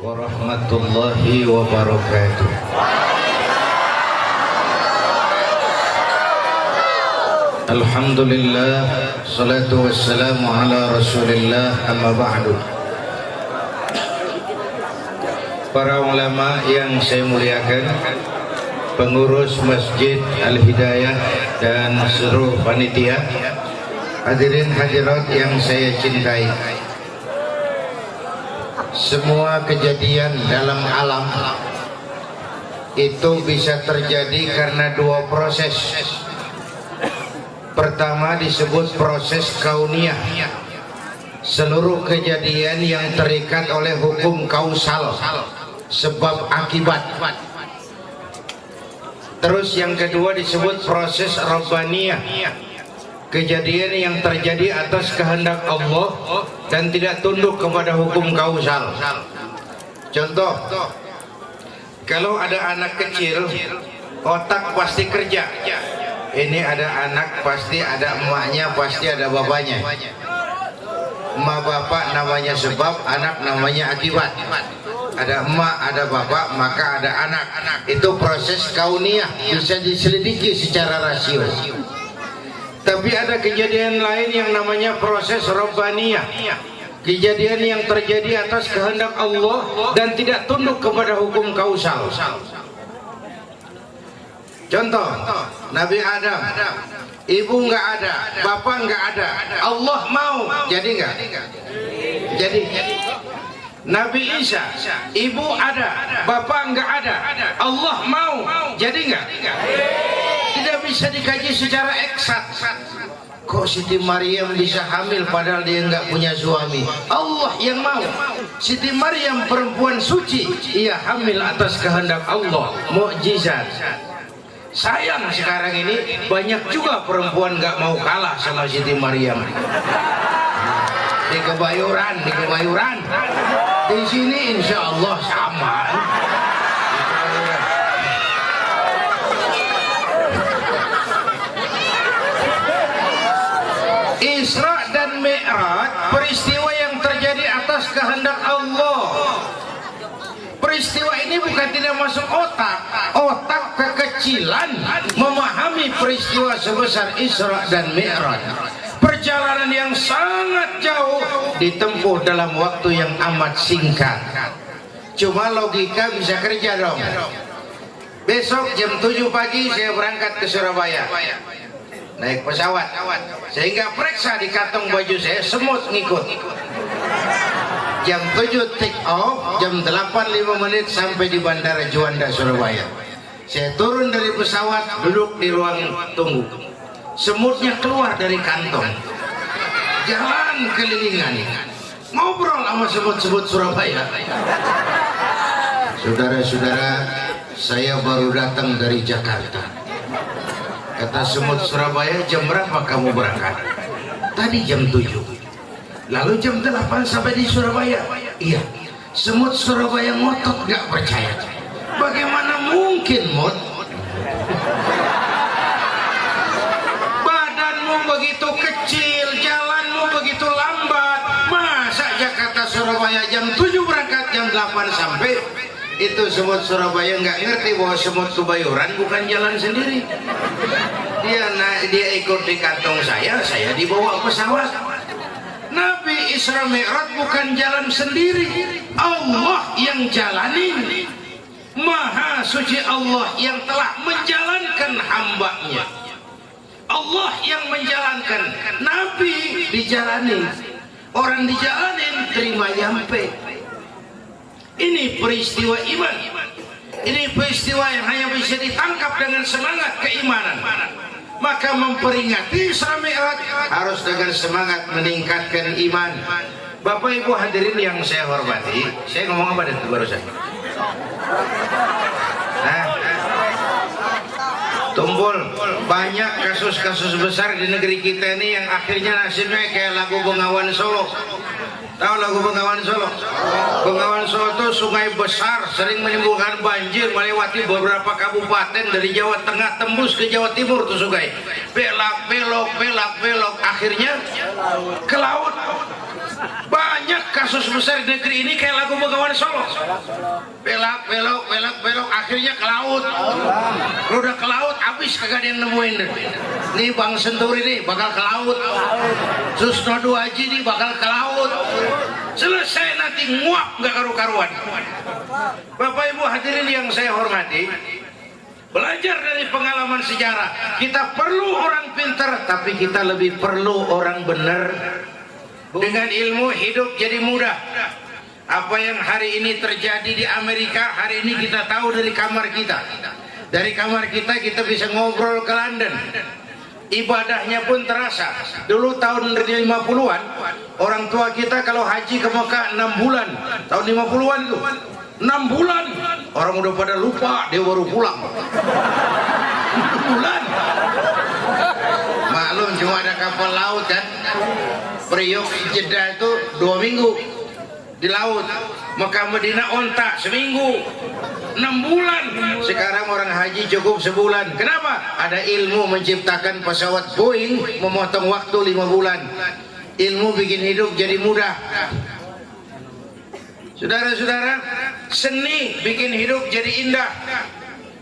warahmatullahi wabarakatuh. Alhamdulillah, salatu wassalamu ala rasulillah, amma ba'du. Para ulama yang saya muliakan, pengurus Masjid Al-Hidayah dan seluruh panitia, hadirin hadirat yang saya cintai. Semua kejadian dalam alam itu bisa terjadi karena dua proses. Pertama disebut proses kauniyah, seluruh kejadian yang terikat oleh hukum kausal, sebab akibat. Terus yang kedua disebut proses rabbaniyah, kejadian yang terjadi atas kehendak Allah dan tidak tunduk kepada hukum kausal. Contoh, kalau ada anak kecil, otak pasti kerja. Ini ada anak, pasti ada emaknya, pasti ada bapaknya. Emak bapak namanya sebab, anak namanya akibat. Ada emak, ada bapak, maka ada anak. Itu proses kauniyah, bisa diselidiki secara rasio. Tapi ada kejadian lain yang namanya proses rabbaniyah, kejadian yang terjadi atas kehendak Allah dan tidak tunduk kepada hukum kausal. Contoh, Nabi Adam, ibu nggak ada, bapak nggak ada, Allah mau, jadi nggak? Jadi. Nabi Isa, ibu ada, bapak nggak ada, Allah mau, jadi nggak? Tidak bisa dikaji secara eksakt. Kok Siti Maryam bisa hamil padahal dia nggak punya suami? Allah yang mau. Siti Maryam perempuan suci, ia hamil atas kehendak Allah, mukjizat. Sayang sekarang ini banyak juga perempuan nggak mau kalah sama Siti Maryam. Di Kebayoran, di sini insya Allah sama. Isra dan Mi'raj, peristiwa yang terjadi atas kehendak Allah. Peristiwa ini bukan tidak masuk otak. Otak kekecilan memahami peristiwa sebesar Isra dan Mi'raj. Perjalanan yang sangat jauh ditempuh dalam waktu yang amat singkat. Cuma logika bisa kerja dong. Besok jam 7 pagi saya berangkat ke Surabaya. Naik pesawat, sehingga periksa di kantong baju saya, semut ngikut. Jam 7 take off, jam 8:05 sampai di Bandara Juanda Surabaya. Saya turun dari pesawat, duduk di ruang tunggu. Semutnya keluar dari kantong, jalan kelilingan, ngobrol sama semut-semut Surabaya. Saudara-saudara, saya baru datang dari Jakarta. Kata semut Surabaya, jam berapa kamu berangkat? Tadi jam 7. Lalu jam 8 sampai di Surabaya. Iya. Semut Surabaya ngotot gak percaya. Bagaimana mungkin, Mut? Badanmu begitu kecil, jalanmu begitu lambat. Masa Jakarta Surabaya jam 7 berangkat, jam 8 sampai? Itu semut Surabaya nggak ngerti bahwa semut Kebayoran bukan jalan sendiri. Dia ikut di kantong saya dibawa pesawat. Nabi Isra Mi'raj bukan jalan sendiri, Allah yang jalani. Maha suci Allah yang telah menjalankan hambanya. Allah yang menjalankan, Nabi dijalani. Orang dijalanin, terima nyampe. Ini peristiwa iman. Ini peristiwa yang hanya bisa ditangkap dengan semangat keimanan. Maka memperingati Isra Mi'raj harus dengan semangat meningkatkan iman. Bapak Ibu hadirin yang saya hormati, saya ngomong apa itu barusan? Tumpul, banyak kasus-kasus besar di negeri kita ini yang akhirnya nasibnya kayak lagu Bengawan Solo. Tahu lagu Bengawan Solo? Bengawan Solo itu sungai besar, sering menimbulkan banjir, melewati beberapa kabupaten dari Jawa Tengah tembus ke Jawa Timur tuh sungai. Belak belok, akhirnya ke laut. Banyak kasus besar di negeri ini kayak lagu Bengawan Solo. Belok, akhirnya ke laut. Lu udah ke laut, habis kagak ada yang nemuin. Nih Bang Senturi nih bakal ke laut. Susnodu Haji nih bakal ke laut. Selesai nanti nguap nggak karu-karuan. Bapak Ibu hadirin yang saya hormati, belajar dari pengalaman sejarah. Kita perlu orang pintar, tapi kita lebih perlu orang benar. Dengan ilmu hidup jadi mudah. Apa yang hari ini terjadi di Amerika, hari ini kita tahu dari kamar kita. Dari kamar kita bisa ngobrol ke London. Ibadahnya pun terasa. Dulu tahun 50-an, orang tua kita kalau haji ke Mekah 6 bulan. Tahun 50-an itu 6 bulan. Orang udah pada lupa, dia baru pulang. 6 bulan. Maklum cuma ada kapal laut kan. Priok Jeddah itu 2 minggu di laut. Mekah Madinah onta seminggu. 6 bulan. Sekarang orang haji cukup sebulan. Kenapa? Ada ilmu menciptakan pesawat Boeing, memotong waktu 5 bulan. Ilmu bikin hidup jadi mudah. Saudara-saudara, seni bikin hidup jadi indah.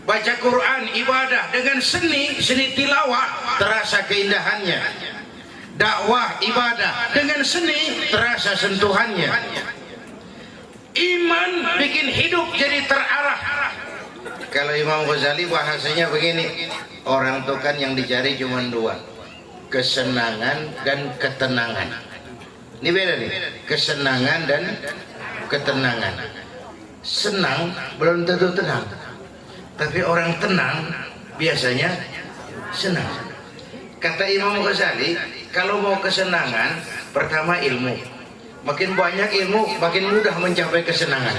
Baca Quran, ibadah dengan seni tilawah terasa keindahannya. Dakwah, ibadah dengan seni terasa sentuhannya. Iman bikin hidup jadi terarah. Kalau Imam Ghazali bahasanya begini, orang tuh kan yang dicari cuma 2, kesenangan dan ketenangan. Ini beda nih, kesenangan dan ketenangan. Senang belum tentu tenang, tapi orang tenang biasanya senang. Kata Imam Ghazali, kalau mau kesenangan, pertama ilmu. Makin banyak ilmu, makin mudah mencapai kesenangan.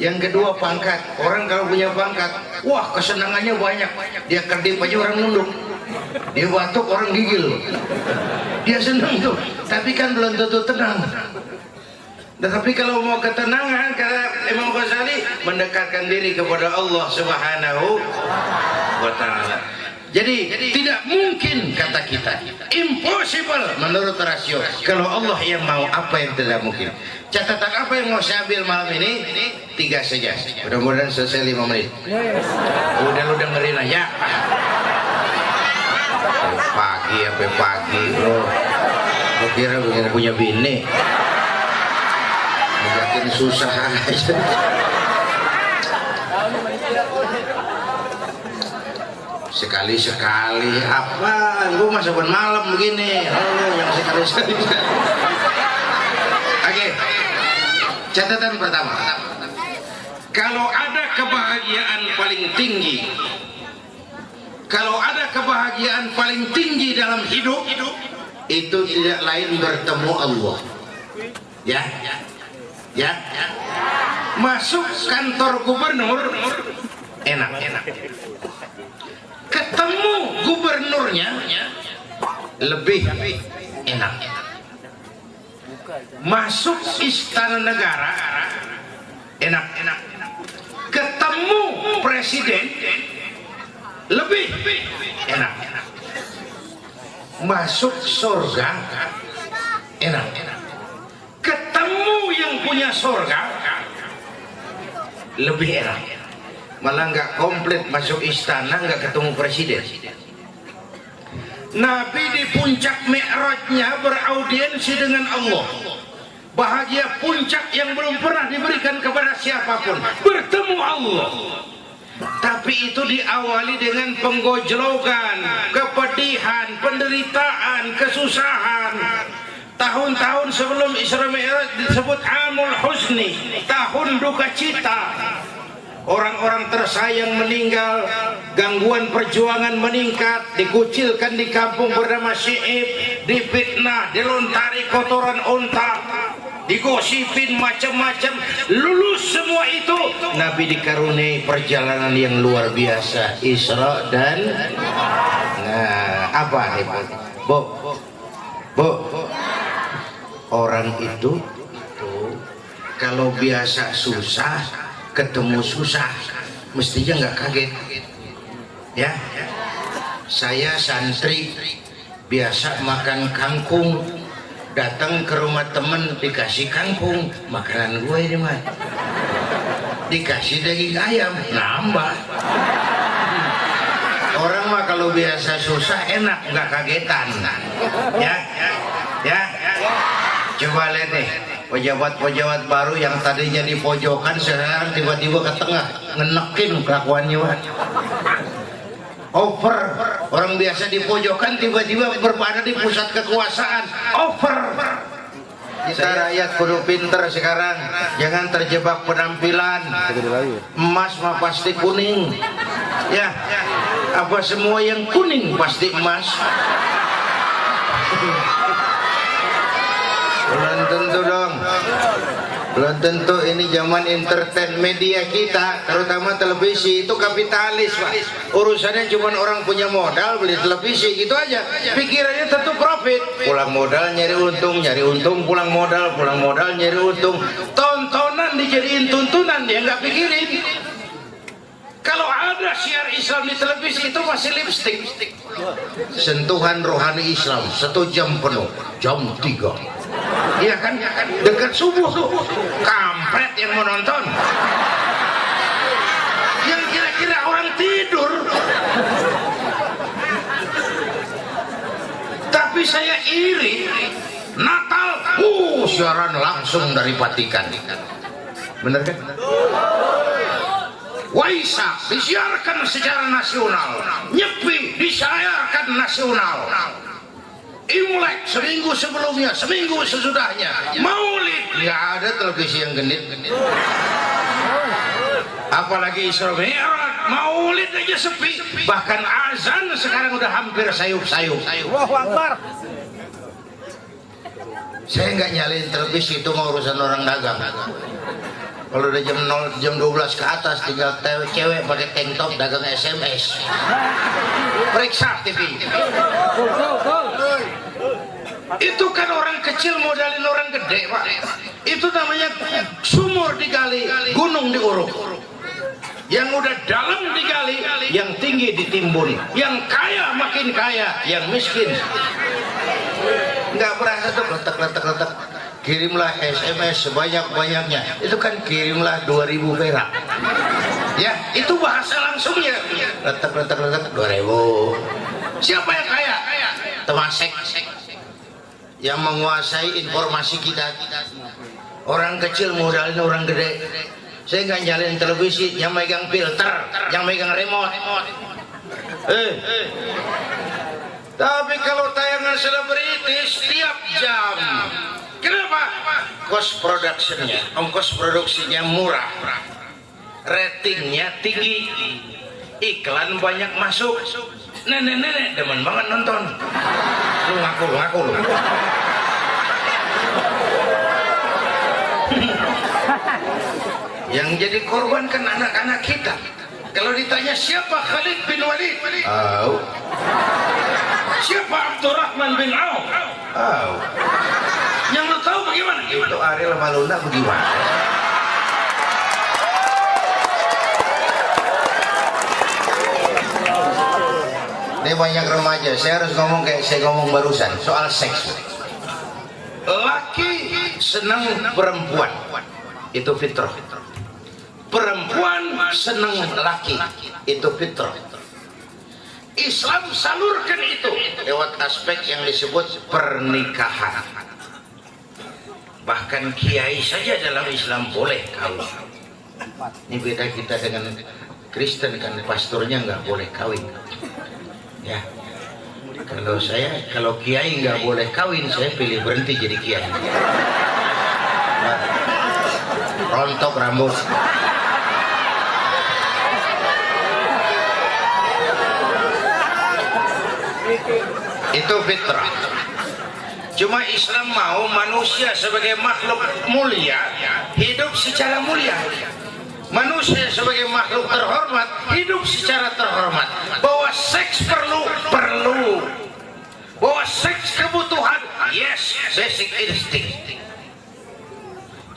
Yang kedua pangkat. Orang kalau punya pangkat, wah kesenangannya banyak. Dia kedip aja orang nunduk. Dia batuk orang gigil. Dia senang tuh, tapi kan belum tentu tenang. Tetapi kalau mau ketenangan, kata Imam Ghazali, mendekatkan diri kepada Allah Subhanahu wa Ta'ala. Jadi tidak mungkin, kata kita, impossible menurut rasio. Kalau Allah yang mau, apa yang tidak mungkin. Catatan apa yang mau saya ambil malam ini? 3 saja. Mudah-mudahan selesai 5 menit. Udah lu dengerin aja. Pagi sampai pagi bro. Lu kira begini punya bini? Makin susah aja. Sekali-sekali apa? Gue masa malam begini. Yang sekali-sekali. Oke. Catatan pertama. Kalau ada kebahagiaan paling tinggi, kalau ada kebahagiaan paling tinggi dalam hidup, itu tidak lain bertemu Allah. Ya. Masuk kantor gubernur enak. Ketemu gubernurnya lebih enak. Masuk istana negara enak. Ketemu presiden lebih enak. Masuk surga enak. Ketemu yang punya surga lebih enak. Malah nggak komplit masuk istana nggak ketemu presiden. Nabi di puncak Mi'rajnya beraudiensi dengan Allah. Bahagia puncak yang belum pernah diberikan kepada siapapun, bertemu Allah. Tapi itu diawali dengan penggojlogan, kepedihan, penderitaan, kesusahan. Tahun-tahun sebelum Isra Mi'raj disebut Amul Husni, tahun duka cita. Orang-orang tersayang meninggal, gangguan perjuangan meningkat, dikucilkan di kampung bernama Syi'ib, difitnah, dilontari kotoran unta, digosipin macam-macam. Lulus semua itu, Nabi dikaruniai perjalanan yang luar biasa, Isra dan apa itu? Bu, orang itu kalau biasa susah ketemu susah, mestinya nggak kaget. Ya, saya santri biasa makan kangkung, datang ke rumah temen dikasih kangkung, makanan gue ini mah dikasih daging ayam, nambah. Orang mah kalau biasa susah enak, nggak kagetan. Ya. Coba lihat nih, pejabat-pejabat baru yang tadinya di pojokan sekarang tiba-tiba ke tengah, ngenekin kelakuannya. Over, orang biasa di pojokan tiba-tiba berada di pusat kekuasaan. Over. Kita rakyat kudu pinter sekarang, jangan terjebak penampilan. Emas mah pasti kuning. Ya, apa semua yang kuning pasti emas. Belum tentu dong. Belum tentu, ini zaman entertain media kita, terutama televisi itu kapitalis, Pak. Urusannya cuma orang punya modal beli televisi gitu aja. Pikirannya tentu profit. Pulang modal nyari untung, pulang modal nyari untung. Tontonan dijadiin tuntunan, dia nggak pikirin. Kalau ada siar Islam di televisi itu masih lipstick. Sentuhan rohani Islam 1 jam penuh, jam 3. Iya kan, dekat subuh tuh kampret yang menonton, yang kira-kira orang tidur. Tapi saya iri, Natal siaran langsung dari Vatikan, bener kan? Waisak disiarkan secara nasional, Nyepi disiarkan nasional, Imlek seminggu sebelumnya, seminggu sesudahnya, Maulid nggak ada televisi yang genit. Apalagi Isra Mi'raj, Maulid aja sepi, bahkan azan sekarang udah hampir sayup-sayup. Allahu Akbar. Saya nggak nyalain televisi, itu mau urusan orang dagang. Kalau udah jam 12 ke atas tinggal cewek pakai tank top dagang SMS. Periksa TV. Itu kan orang kecil modalin orang gede, Pak. Itu namanya sumur digali, gunung diuruk. Yang udah dalam digali, yang tinggi ditimbun. Yang kaya makin kaya, yang miskin nggak berasa tuh letak. Kirimlah SMS sebanyak-banyaknya. Itu kan kirimlah 2000 perak. Ya, itu bahasa langsungnya. Letak 2000. Siapa yang kaya? Temasek. Yang menguasai informasi kita. Orang kecil modalin orang gede. Saya nggak nyalain televisi, yang megang filter, yang megang remote. Tapi kalau tayangan selebritis setiap jam, kenapa? Cost production-nya, ongkos produksinya murah, ratingnya tinggi, iklan banyak masuk. Nenek-nenek demen banget nonton. Lu ngaku lu. Yang jadi korban kan anak-anak kita. Kalau ditanya siapa Khalid bin Walid? Siapa Abdurrahman bin Auf? Yang lu tahu bagaimana? Itu Ariel Malunda bagaimana? Ini banyak remaja, saya harus ngomong kayak saya ngomong barusan soal seks. Laki senang perempuan, itu fitrah. Perempuan senang laki, itu fitrah. Islam salurkan itu lewat aspek yang disebut pernikahan. Bahkan kiai saja dalam Islam boleh kawin. Ini beda kita dengan Kristen, kan pastornya nggak boleh kawin. Ya, kalau kiai nggak boleh kawin, saya pilih berhenti jadi kiai. Rontok rambut. Itu fitrah. Cuma Islam mau manusia sebagai makhluk mulia hidup secara mulia. Manusia sebagai makhluk terhormat hidup secara terhormat. Bahwa seks perlu. Bahwa seks kebutuhan, yes, basic instinct.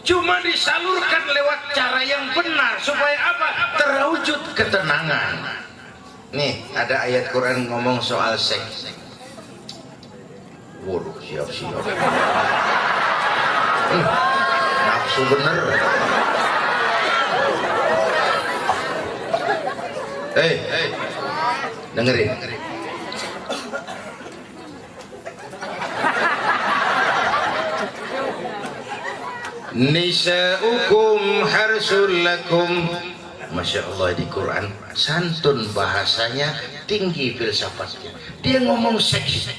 Cuma disalurkan lewat cara yang benar supaya apa? Terwujud ketenangan. Nih, ada ayat Quran ngomong soal seks. waduh siap-siap. Nafsu bener. Dengerin. Nisa'ukum harsul lakum. Masya Allah, di Quran santun bahasanya, tinggi filsafatnya. Dia ngomong seks.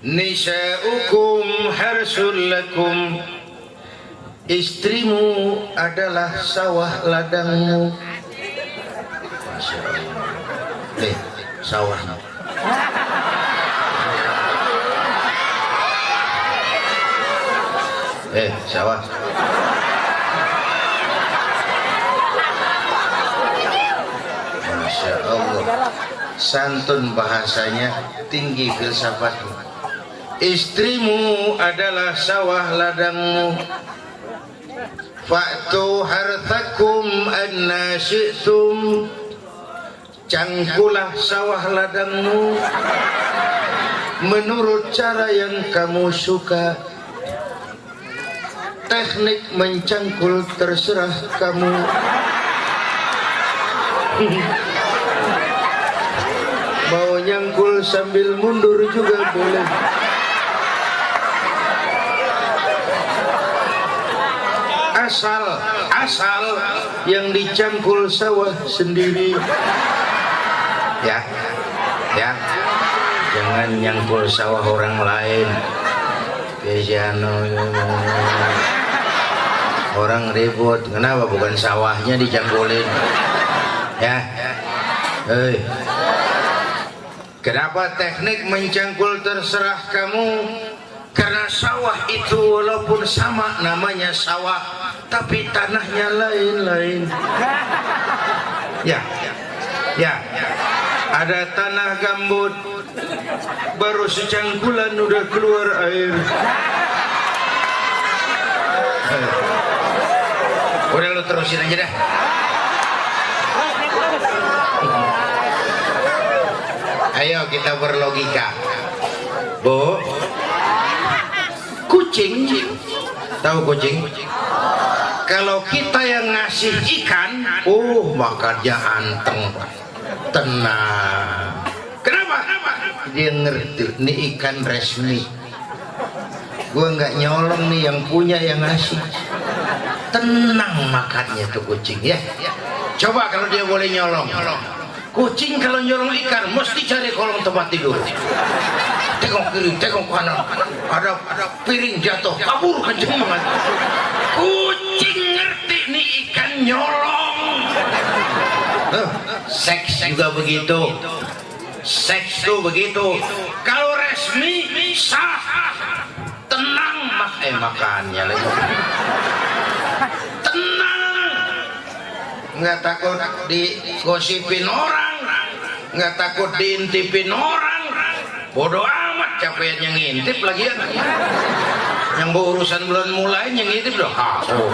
Nisa'ukum harsul lakum. Istrimu adalah sawah ladangmu. Masya Allah. Sawah. Sawah. Masya Allah, santun bahasanya, tinggi filsafatnya. Istrimu adalah sawah ladangmu. Fa'tu harthakum anna syi'tum. Cangkulah sawah ladangmu menurut cara yang kamu suka. Teknik mencangkul terserah kamu. Mau nyangkul sambil mundur juga boleh. Asal yang dicangkul sawah sendiri. Ya, jangan nyangkul sawah orang lain. Orang ribut, kenapa bukan sawahnya dicangkulin? Ya, kenapa teknik mencangkul terserah kamu? Karena sawah itu walaupun sama namanya sawah, tapi tanahnya lain-lain. Ya, ada tanah gambut, baru secangkulan udah keluar air. Udah lu terusin aja dah. Ayo kita berlogika. Bu, kucing, tahu kucing? Kalau kita yang ngasih ikan, makannya anteng, tenang. Kenapa? Dia ngerti, ini ikan resmi. Gua nggak nyolong nih, yang punya yang ngasih. Tenang makannya tuh kucing ya. Coba kalau dia boleh nyolong. Kucing kalau nyolong ikan mesti cari kolong tempat tidur. Tengok kiri, tengok kanan. Ada piring jatuh, kabur kenceng banget. Kucing ngerti nih ikan nyolong. Seks juga begitu. Seks tuh begitu. Kalau resmi sah, tenang makannya lagi. Tenang, nggak takut digosipin orang, nggak takut diintipin orang. Bodoh amat, capek yang ngintip lagi ya. Yang berurusan belum mulai yang ngintip udah kapok.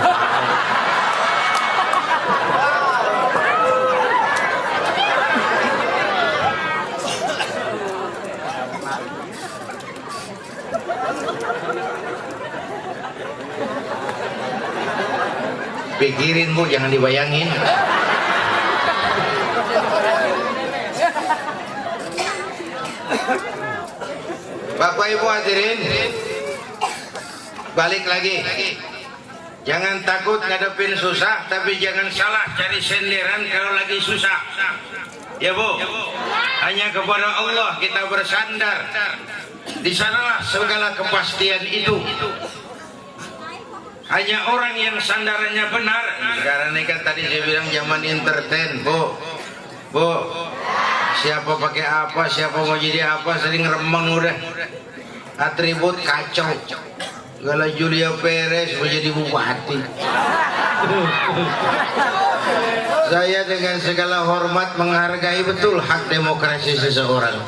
Pikirin Bu, jangan dibayangin. Bapak Ibu hadirin, balik lagi. Jangan takut ngadepin susah, tapi jangan salah cari senderan kalau lagi susah. Ya Bu, hanya kepada Allah kita bersandar. Di sanalah segala kepastian itu. Hanya orang yang sandarannya benar. Sekarang ini kan tadi saya bilang zaman entertain, Bu. Siapa pakai apa, siapa mau jadi apa, sering remeng udah. Atribut kacau. Kalau Julia Perez mau jadi bupati. Saya dengan segala hormat menghargai betul hak demokrasi seseorang.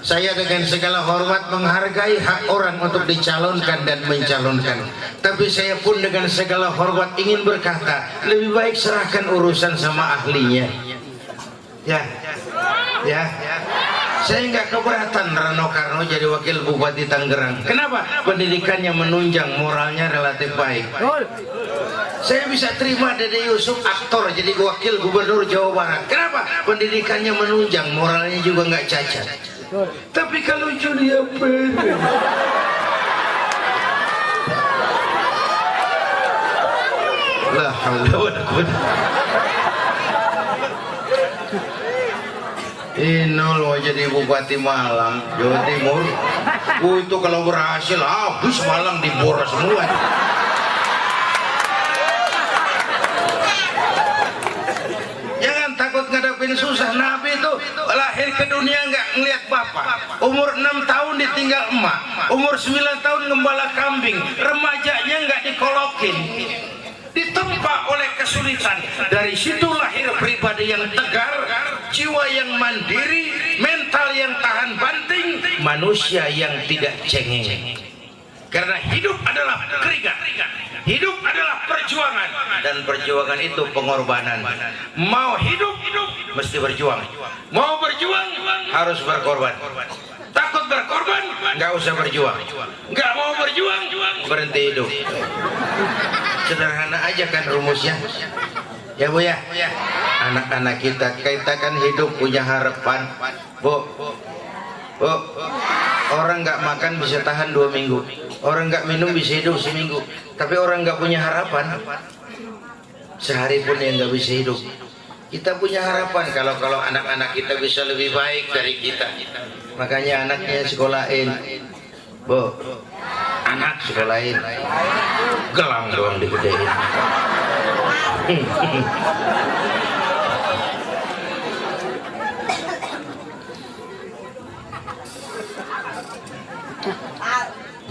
Saya dengan segala hormat menghargai hak orang untuk dicalonkan dan mencalonkan. Tapi saya pun dengan segala hormat ingin berkata, lebih baik serahkan urusan sama ahlinya. Ya. Saya nggak keberatan Rano Karno jadi wakil Bupati Tangerang. Kenapa? Pendidikannya menunjang, moralnya relatif baik. Saya bisa terima Dede Yusuf aktor jadi wakil gubernur Jawa Barat. Kenapa? Pendidikannya menunjang, moralnya juga nggak cacat. Tapi kalau Julia Perez, lah haula wala quwwata. Inul mau jadi Bupati Malang, Jawa Timur. Itu kalau berhasil habis Malang dibor semua. Jangan takut ngadepin susah. Nabi itu lahir ke dunia nggak ngeliat bapak. Umur 6 tahun ditinggal emak. Umur 9 tahun ngembala kambing. Remajanya nggak dikolokin, ditempa oleh kesulitan. Dari situ lahir pribadi yang tegar, jiwa yang mandiri, mental yang tahan banting, manusia yang tidak cengeng. Karena hidup adalah keringat, hidup adalah perjuangan, dan perjuangan itu pengorbanan. Mau hidup mesti berjuang, mau berjuang harus berkorban. Takut berkorban nggak usah berjuang, nggak mau berjuang berhenti hidup. Sederhana aja kan rumusnya, ya Bu ya. Anak-anak kita kan hidup punya harapan, Bu. Orang nggak makan bisa tahan 2 minggu, orang nggak minum bisa hidup seminggu. Tapi orang nggak punya harapan, sehari pun yang nggak bisa hidup. Kita punya harapan kalau anak-anak kita bisa lebih baik dari kita. Makanya anaknya sekolahin, Bu. Anak sekolahin, gelang doang digedein.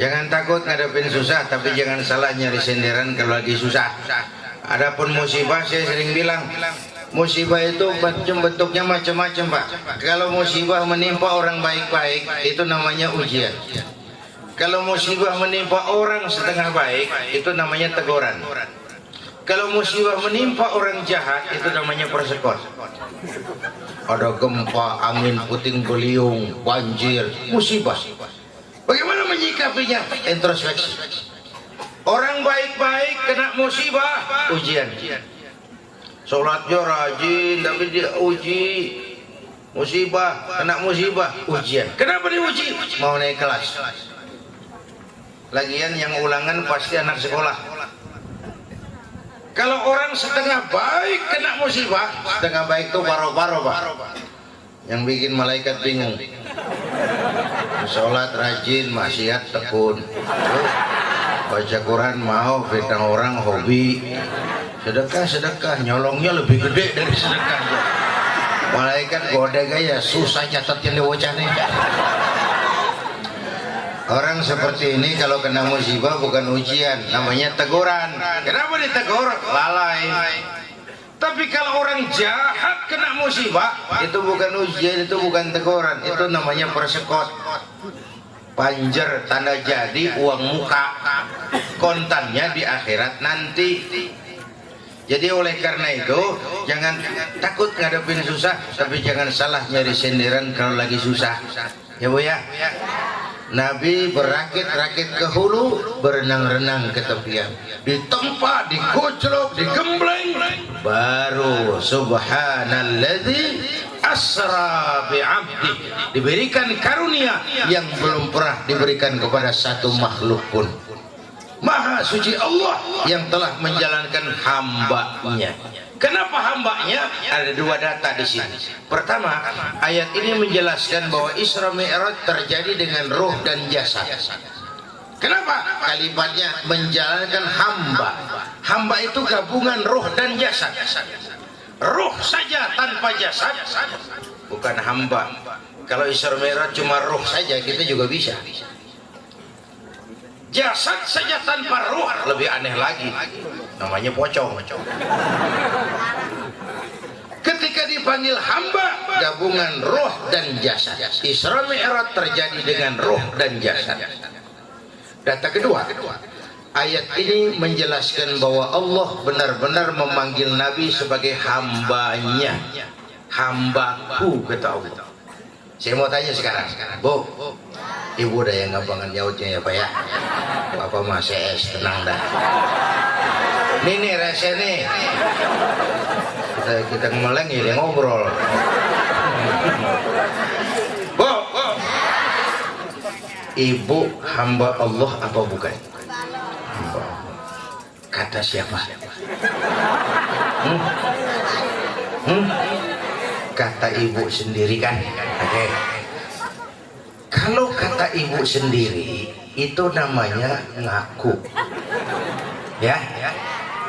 Jangan takut ngadepin susah, tapi jangan salah nyari senderan kalau lagi susah. Adapun musibah, saya sering bilang, musibah itu bentuknya macam-macam, Pak. Kalau musibah menimpa orang baik-baik, itu namanya ujian. Kalau musibah menimpa orang setengah baik, itu namanya teguran. Kalau musibah menimpa orang jahat, itu namanya persekot. Ada gempa, angin puting beliung, banjir, musibah. Bagaimana menyikapinya? Introspeksi. Orang baik-baik kena musibah, ujian. Sholatnya rajin, tapi dia uji. Musibah, kena musibah, ujian. Kenapa diuji? Mau naik kelas. Lagian yang ulangan pasti anak sekolah. Kalau orang setengah baik kena musibah, setengah baik itu paro-paro, Pak. Yang bikin malaikat bingung. Sholat rajin, maksiat tekun. Baca Quran mau, fitnah orang hobi. Sedekah, nyolongnya lebih gede dari sedekahnya. Malaikat gode gaya, susah catatnya di wajahnya. Orang seperti ini kalau kena musibah bukan ujian, namanya teguran. Kenapa ditegur? Lalai. Tapi kalau orang jahat kena musibah, itu bukan ujian, itu bukan teguran, itu namanya persekot. Panjer tanda jadi uang muka, kontannya di akhirat nanti. Jadi oleh karena itu jangan takut ngadepin susah, tapi jangan salah nyari senderan kalau lagi susah. Ya Bu ya. Nabi berakit-rakit ke hulu, berenang-renang ke tepian, ditempa, digojlok, digembleng, baru subhanalladzi asra bi'abdi, diberikan karunia yang belum pernah diberikan kepada satu makhluk pun. Maha suci Allah yang telah menjalankan hambanya. Kenapa hambanya? Ada 2 data di sini. Pertama, ayat ini menjelaskan bahwa Isra Mi'raj terjadi dengan roh dan jasad. Kenapa? Kalimatnya menjalankan hamba. Hamba itu gabungan roh dan jasad. Roh saja tanpa jasad bukan hamba. Kalau Isra Mi'raj cuma roh saja, kita juga bisa. Jasad saja tanpa ruh lebih aneh lagi, namanya pocong. Ketika dipanggil hamba, gabungan roh dan jasad. Isra Mi'raj terjadi dengan roh dan jasad. Data kedua, ayat ini menjelaskan bahwa Allah benar-benar memanggil Nabi sebagai hambanya. Hambaku, kata Allah. Saya mau tanya sekarang, Bu, Ibu udah yang gampangan nyautnya ya Pak ya. Bapak masih tenang dah. Nih rahasia nih. Kita ngemeleng ya ngobrol. Bu, Ibu hamba Allah apa bukan? Hamba. Kata siapa? Kata Ibu sendiri kan? Oke. Kalau kata Ibu sendiri itu namanya ngaku. Ya,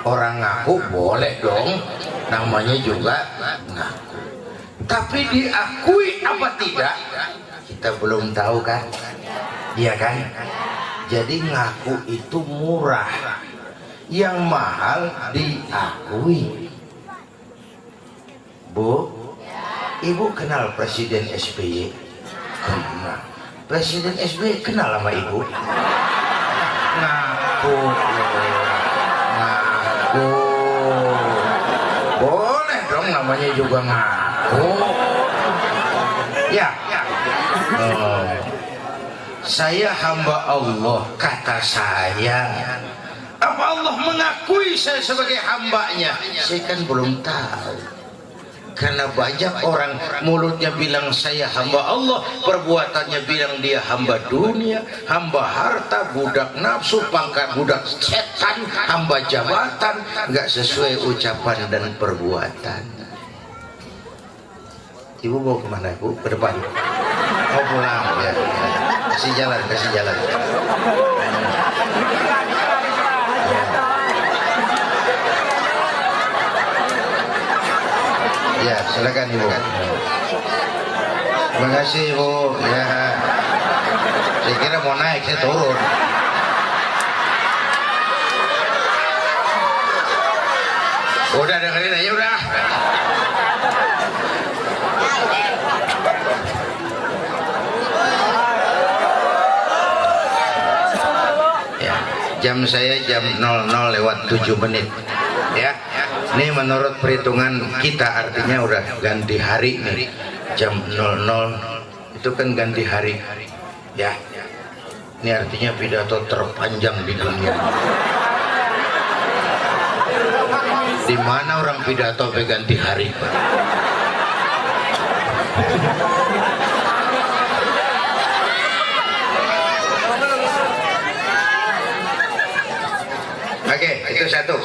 orang ngaku boleh dong, namanya juga ngaku. Tapi diakui apa tidak, kita belum tahu kan? Iya kan? Jadi ngaku itu murah, yang mahal diakui. Bu, Ibu kenal Presiden SBY? Kenal. Presiden SBY kenal sama Ibu? Ngaku. Boleh dong, namanya juga ngaku. Ya. Saya hamba Allah, kata saya. Apa Allah mengakui saya sebagai hambanya? Saya kan belum tahu. Karena banyak orang mulutnya bilang saya hamba Allah, perbuatannya bilang dia hamba dunia, hamba harta, budak nafsu, pangkat budak setan, hamba jabatan, nggak sesuai ucapan dan perbuatan. Ibu mau kemana Bu? Ke depan. Mau pulang ya. Kasih jalan. Ya, silakan Ibu. Terima kasih Ibu. Ya, saya kira mau naik, saya turun. Udah dengerin aja udah. Ya, jam saya jam 00:07. Ya. Ini menurut perhitungan kita artinya udah ganti hari nih. Jam 00 itu kan ganti hari. Ya. Ini artinya pidato terpanjang di dunia. Di mana orang pidato ganti hari? Oke, itu satu.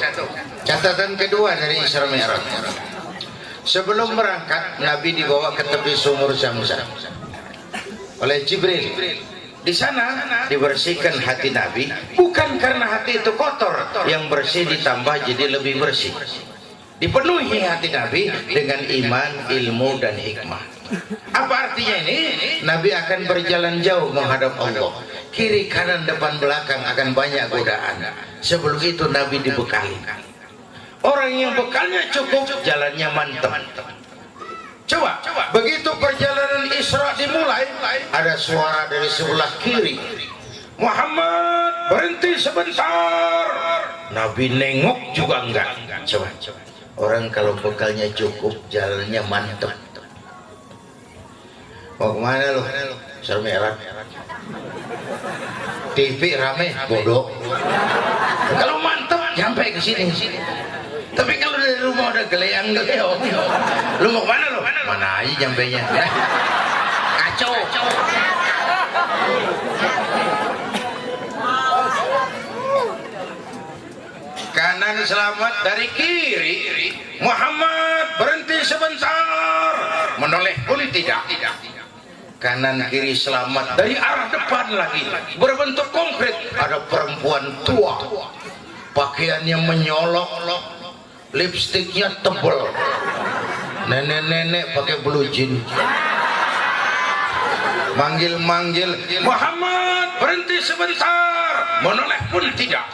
Catatan kedua dari Isra Mi'raj. Sebelum berangkat, Nabi dibawa ke tepi sumur Zamzam oleh Jibril. Di sana dibersihkan hati Nabi, bukan karena hati itu kotor, yang bersih ditambah jadi lebih bersih. Dipenuhi hati Nabi dengan iman, ilmu, dan hikmah. Apa artinya ini? Nabi akan berjalan jauh menghadap Allah. Kiri, kanan, depan, belakang akan banyak godaan. Sebelum itu Nabi dibekali. Orang yang bekalnya cukup, jalannya mantap. Coba, begitu perjalanan Isra dimulai, ada suara dari sebelah kiri. Muhammad, berhenti sebentar. Nabi nengok juga enggak. Coba. Orang kalau bekalnya cukup, jalannya mantap. Mau kemana lu? Isra Mi'raj. TV rame, bodoh. Kalau mantap, sampai ke sini. Tapi kalau dari rumah udah geleang, lu mau kemana lu? Mana aja jampenya? Kacau. Kanan selamat dari kiri. Muhammad, berhenti sebentar. Menoleh pun tidak. Kanan kiri selamat dari arah depan lagi. Berbentuk konkret. Ada perempuan tua, pakaiannya menyolok, lipstiknya tebal, nenek-nenek pakai blue jean, manggil Muhammad, berhenti sebentar. Menoleh pun tidak.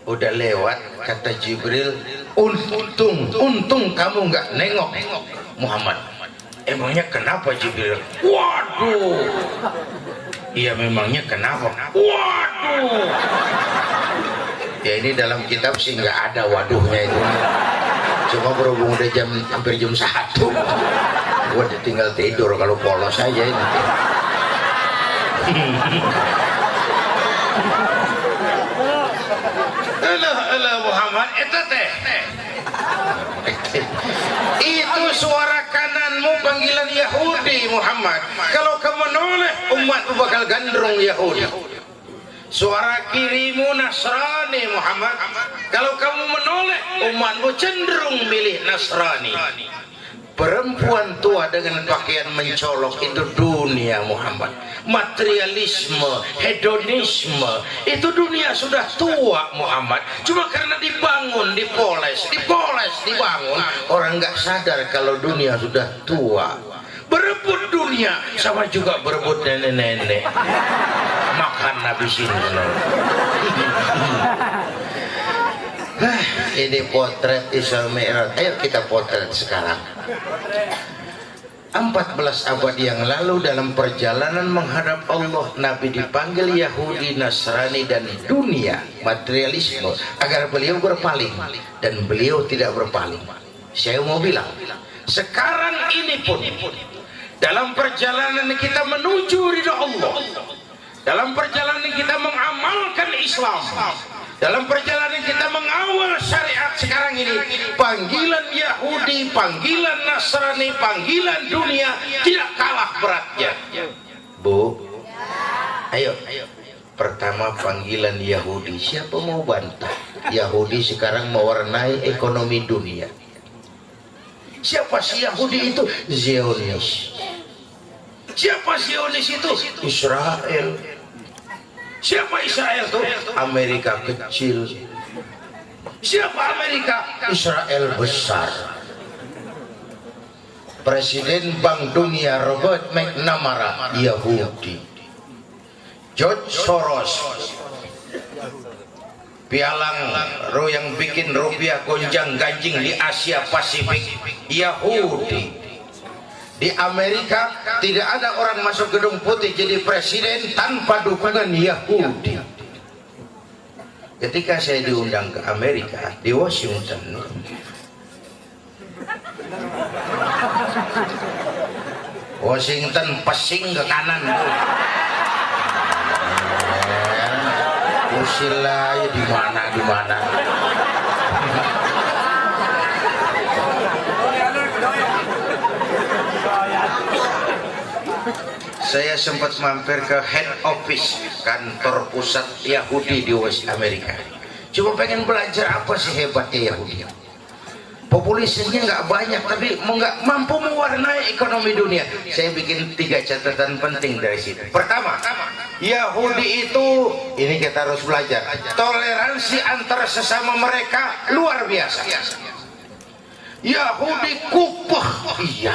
Udah lewat, kata Jibril, untung kamu nggak nengok Muhammad. Emangnya kenapa Jibril? Waduh. Iya, memangnya kenapa? Waduh. Ya ini dalam kitab sih nggak ada waduhnya itu. Cuma berhubung udah hampir jam 1. Gua tinggal tidur kalau polos aja ini. Alah Muhammad itu teh. Itu suara kananmu panggilan Yahudi Muhammad. Kalau kamu menoleh umatmu bakal gandrung Yahudi. Suara kirimu Nasrani Muhammad. Kalau kamu menoleh umatmu cenderung milih Nasrani. Perempuan tua dengan pakaian mencolok itu dunia Muhammad. Materialisme, hedonisme, itu dunia sudah tua Muhammad. Cuma karena dibangun, dipoles, dibangun, orang nggak sadar kalau dunia sudah tua. Berebut dunia sama juga berebut nenek-nenek. Makan habis ini. Ini potret Isra Mi'raj. Ayo kita potret sekarang. 14 abad yang lalu dalam perjalanan menghadap Allah, Nabi dipanggil Yahudi, Nasrani dan dunia materialisme agar beliau berpaling, dan beliau tidak berpaling. Saya mau bilang, sekarang ini pun dalam perjalanan kita menuju ridha Allah, dalam perjalanan kita mengamalkan Islam, dalam perjalanan kita mengawal syariat sekarang ini, panggilan Yahudi, panggilan Nasrani, panggilan dunia tidak kalah beratnya. Bu, ayo. Pertama panggilan Yahudi, siapa mau bantah? Yahudi sekarang mewarnai ekonomi dunia. Siapa si Yahudi itu? Zionis. Siapa Zionis itu? Israel. Siapa Israel itu? Amerika kecil. Siapa Amerika? Israel besar. Presiden Bank Dunia Robert McNamara Yahudi. George Soros, pialang yang bikin rupiah gonjang ganjing di Asia Pasifik, Yahudi. Di Amerika tidak ada orang masuk gedung putih jadi presiden tanpa dukungan Yahudi. Ketika saya diundang ke Amerika di Washington, pesing ke kanan, usil aja di mana. Saya sempat mampir ke head office kantor pusat Yahudi di West Amerika. Cuma pengen belajar apa sih hebatnya Yahudi. Populasinya nggak banyak tapi nggak mampu mewarnai ekonomi dunia. Saya bikin 3 catatan penting dari situ. Pertama, Yahudi itu, ini kita harus belajar, toleransi antara sesama mereka luar biasa. Yahudi kupah, iya.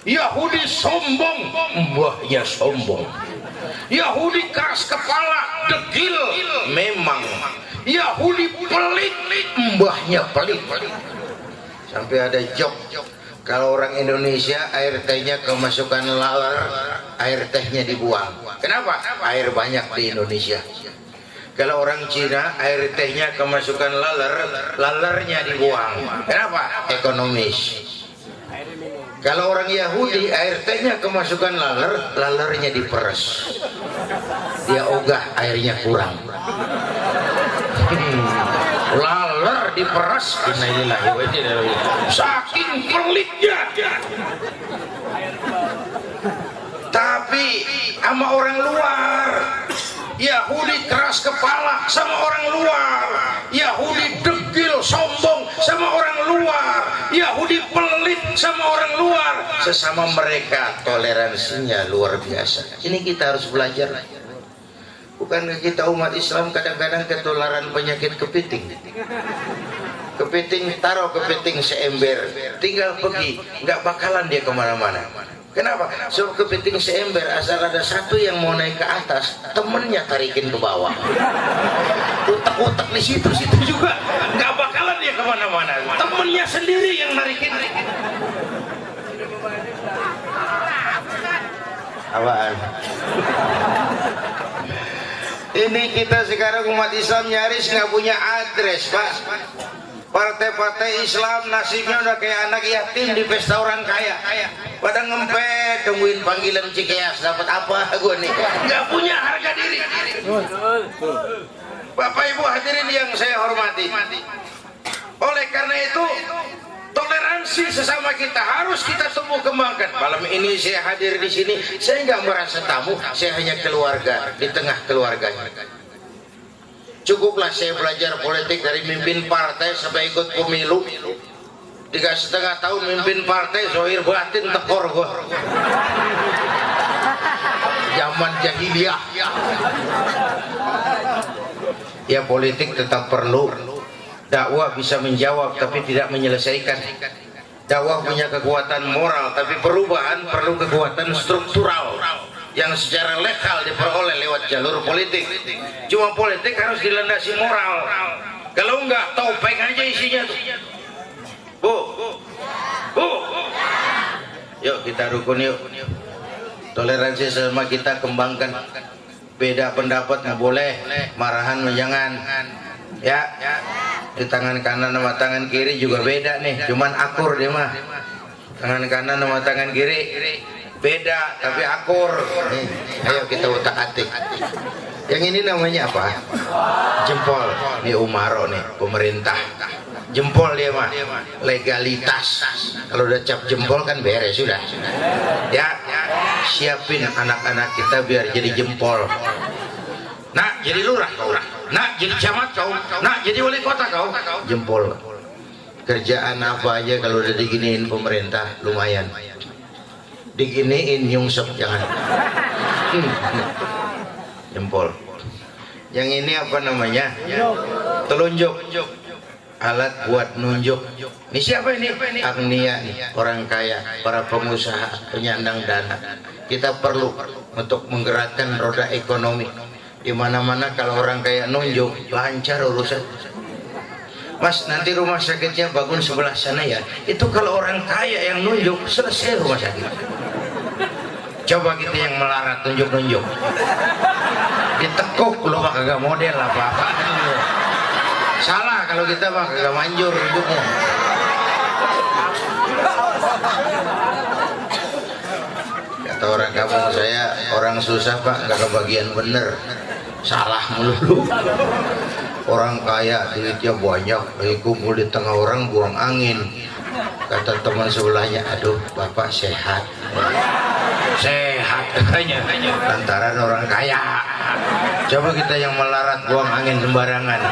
Yahudi sombong, mbahnya sombong. Yahudi keras kepala, degil, memang. Yahudi pelit, mbahnya pelit. Sampai ada joke, kalau orang Indonesia air tehnya kemasukan laler, air tehnya dibuang. Kenapa? Air banyak di Indonesia. Kalau orang Cina air tehnya kemasukan laler, lalernya dibuang. Kenapa? Ekonomis. Kalau orang Yahudi air tehnya kemasukan laler, lalernya diperes. Dia ogah airnya kurang. Laler diperes, saking pelitnya. Tapi sama orang luar, Yahudi keras kepala sama orang luar, Yahudi degil sombong sama orang luar, Yahudi pelit sama orang luar. Sesama mereka toleransinya luar biasa. Ini kita harus belajar. Bukankah kita umat Islam kadang-kadang ketularan penyakit kepiting? Kepiting, taruh kepiting seember, tinggal pergi, nggak bakalan dia kemana-mana. Kenapa? So kepiting seember, asal ada satu yang mau naik ke atas, temennya tarikin ke bawah. Utak-utak di situ juga, nggak bakalan dia kemana-mana. Temennya sendiri yang narikin. Apaan? Ini kita sekarang umat Islam nyaris nggak punya address, Pak. Partai-partai Islam nasibnya udah kayak anak yatim di pesta orang kaya. Pada ngempet tungguin panggilan Cikeas, dapat apa gue nih? Nggak punya harga diri. Bapak Ibu hadirin yang saya hormati. Oleh karena itu toleransi sesama kita harus kita tumbuh kembangkan. Malam ini saya hadir di sini, saya nggak merasa tamu, saya hanya keluarga di tengah keluarganya. Cukuplah saya belajar politik dari mimpin partai sampai ikut pemilu. 3,5 tahun mimpin partai, zohir batin tekor gua. Zaman jahiliyah. Ya politik tetap perlu. Dakwah bisa menjawab tapi tidak menyelesaikan. Dakwah punya kekuatan moral, tapi perubahan perlu kekuatan struktural yang secara legal diperoleh lewat jalur politik. Cuma politik harus dilandasi moral. Kalau enggak, topeng aja isinya tuh. Bu, yuk kita rukun yuk. Toleransi sama kita kembangkan. Beda pendapat nggak boleh, marahan jangan. Ya, di tangan kanan sama tangan kiri juga beda nih. Cuman akur dia mah. Tangan kanan sama tangan kiri beda tapi akur. Nih, ayo kita utak-atik. Yang ini namanya apa? Jempol. Nih Umaro nih, pemerintah. Jempol dia mah, legalitas. Kalau udah cap jempol kan beres sudah. Ya, siapin anak-anak kita biar jadi jempol. Nak jadi lurah kau, nak jadi camat kau, nak jadi wali kota kau. Jempol. Kerjaan apa aja kalau udah diginiin pemerintah lumayan. Diginiin nyungsep jangan. Jempol. Yang ini apa namanya? Telunjuk. Alat buat nunjuk. Ini siapa ini? Agnia nih, orang kaya, para pengusaha, penyandang dana. Kita perlu untuk menggerakkan roda ekonomi. Di mana-mana kalau orang kaya nunjuk, lancar urusan. Mas, nanti rumah sakitnya bangun sebelah sana ya. Itu kalau orang kaya yang nunjuk, selesai rumah sakit. Coba kita yang melarat tunjuk-nunjuk. Ditekuk lo mah kagak model apa-apa. Salah kalau kita mah kagak manjur hidupnya. Kata orang kampung saya, orang susah pak nggak kebagian bener, salah melulu. Orang kaya duitnya banyak, kumpul di tengah orang buang angin. Kata teman sebelahnya, aduh bapak sehat. Sehat katanya, lantaran orang kaya. Coba kita yang melarat buang angin sembarangan.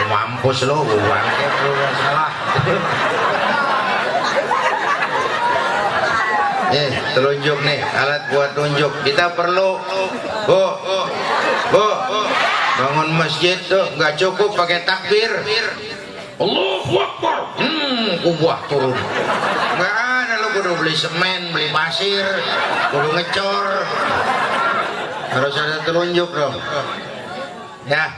Mampus lo, bangke lo salah. Telunjuk nih, alat buat tunjuk. Kita perlu, bu, bangun masjid tuh nggak cukup pakai takbir. Allahu Akbar. Kubah turun. Nggak ada lo kudu beli semen, beli pasir, kudu ngecor. Harus ada telunjuk dong. Ya.